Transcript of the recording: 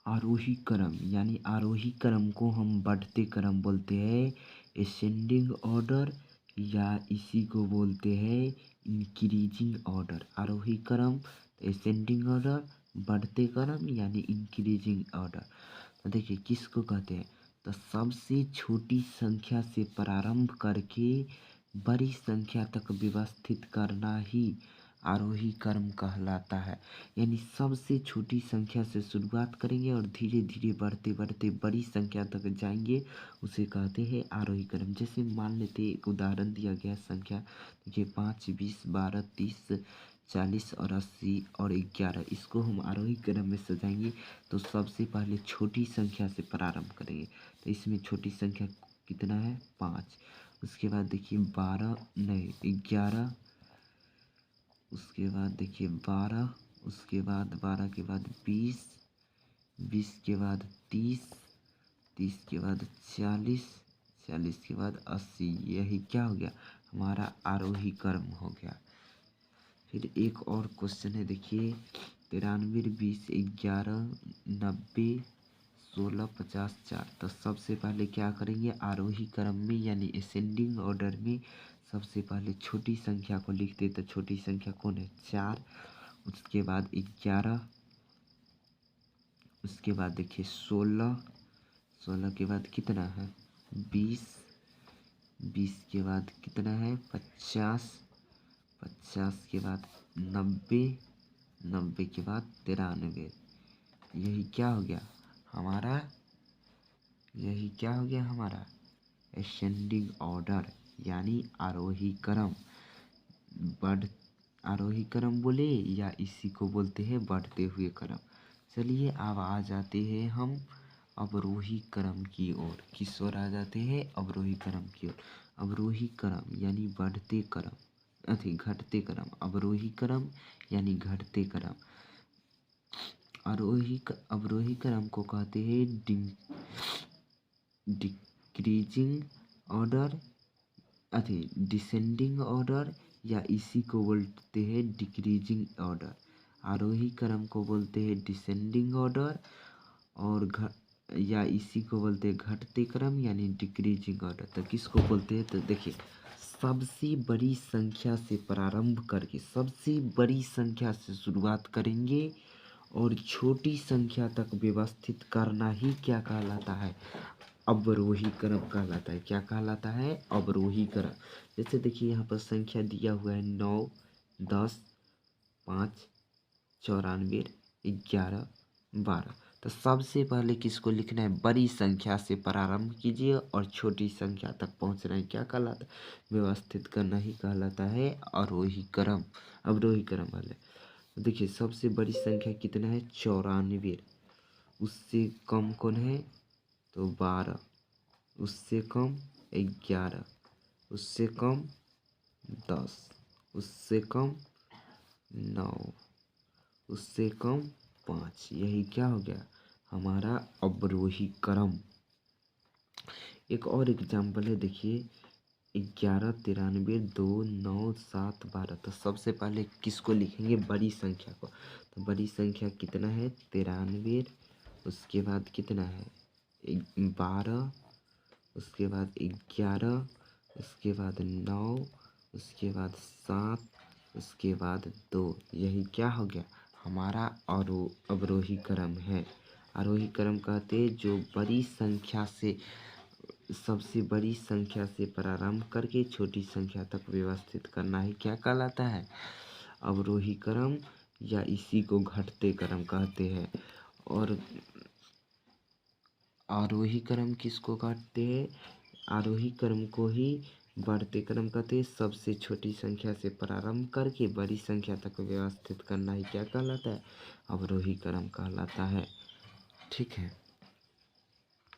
आरोही क्रम यानी आरोही क्रम को हम बढ़ते क्रम बोलते हैं, असेंडिंग ऑर्डर, या इसी को बोलते हैं इंक्रीजिंग ऑर्डर। आरोही क्रम, असेंडिंग ऑर्डर, बढ़ते क्रम यानी इंक्रीजिंग ऑर्डर। तो देखिए किसको कहते हैं, तो सबसे छोटी संख्या से प्रारंभ करके बड़ी संख्या तक व्यवस्थित करना ही आरोही क्रम कहलाता है। यानी सबसे छोटी संख्या से शुरुआत करेंगे और धीरे धीरे बढ़ते बढ़ते बड़ी संख्या तक जाएंगे, उसे कहते हैं आरोही क्रम। जैसे मान लेते एक उदाहरण दिया गया संख्या, देखिए 5, 20, 12, 30, 40 और 80 और 11, इसको हम आरोही क्रम में सजाएंगे। तो सबसे पहले छोटी संख्या से प्रारंभ करेंगे, तो इसमें छोटी संख्या कितना है 5। उसके बाद देखिए 12 नहीं 11, उसके बाद देखिए 12, उसके बाद 12 के बाद 20, 20 के बाद 30, 30 के बाद 40, 40 के बाद 80। यही क्या हो गया, हमारा आरोही क्रम हो गया। फिर एक और क्वेश्चन है, देखिए 93, 20, 11, 90, 16, 50, 4। तो सबसे पहले क्या करेंगे, आरोही क्रम में यानी असेंडिंग ऑर्डर में सबसे पहले छोटी संख्या को लिखते। तो छोटी संख्या कौन है, 4। उसके बाद 11, उसके बाद देखिए 16, 16 के बाद कितना है 20, 20 के बाद कितना है 50, 50 के बाद 90, 90 के बाद 93। यही क्या हो गया हमारा, यही क्या हो गया हमारा असेंडिंग ऑर्डर यानी आरोही क्रम। बढ़ आरोही क्रम बोले या इसी को बोलते हैं बढ़ते हुए क्रम। चलिए अब आ जाते हैं हम अवरोही क्रम की ओर। किस ओर आ जाते हैं, अवरोही क्रम की ओर। अवरोही क्रम यानी बढ़ते क्रम, घटते क्रम। अवरोही क्रम यानी घटते क्रम। अवरोही क्रम को कहते हैं डिक्रीजिंग ऑर्डर, डिसेंडिंग ऑर्डर, या इसी को बोलते हैं डिक्रीजिंग ऑर्डर। आरोही क्रम को बोलते हैं डिसेंडिंग ऑर्डर, और या इसी को बोलते हैं घटते क्रम यानी डिक्रीजिंग ऑर्डर। तो किसको बोलते हैं, तो देखिए सबसे बड़ी संख्या से प्रारंभ करके सबसे बड़ी संख्या से शुरुआत करेंगे और छोटी संख्या तक व्यवस्थित करना ही क्या कहलाता है, अवरोही क्रम कहलाता है। क्या कहलाता है, अवरोही क्रम। जैसे देखिए यहाँ पर संख्या दिया हुआ है 9, 10, 5, 94, 11, 12। तो सबसे पहले किसको लिखना है, बड़ी संख्या से प्रारंभ कीजिए और छोटी संख्या तक पहुँचना है, क्या कहलाता है, व्यवस्थित करना ही कहलाता है आरोही क्रम, अवरोही क्रम वाले। देखिए सबसे बड़ी संख्या कितना है 94, उससे कम कौन है तो 12, उससे कम 11, उससे कम 10, उससे कम 9, उससे कम 5। यही क्या हो गया हमारा अवरोही क्रम। एक और एग्जाम्पल है, देखिए 11, 93, 2, 9, 7, 12। तो सबसे पहले किसको लिखेंगे, बड़ी संख्या को। तो बड़ी संख्या कितना है 93, उसके बाद कितना है 12, उसके बाद 11, उसके बाद 9, उसके बाद 7, उसके बाद 2। यही क्या हो गया हमारा अवरोही क्रम है। आरोही क्रम कहते हैं जो बड़ी संख्या से सबसे बड़ी संख्या से प्रारंभ करके छोटी संख्या तक व्यवस्थित करना ही क्या कहलाता है, अवरोही क्रम, या इसी को घटते क्रम कहते हैं। और आरोही क्रम किसको कहते हैं, आरोही क्रम को ही बढ़ते क्रम कहते हैं। सबसे छोटी संख्या से प्रारंभ करके बड़ी संख्या तक व्यवस्थित करना ही क्या कहलाता है, अवरोही क्रम कहलाता है। ठीक है।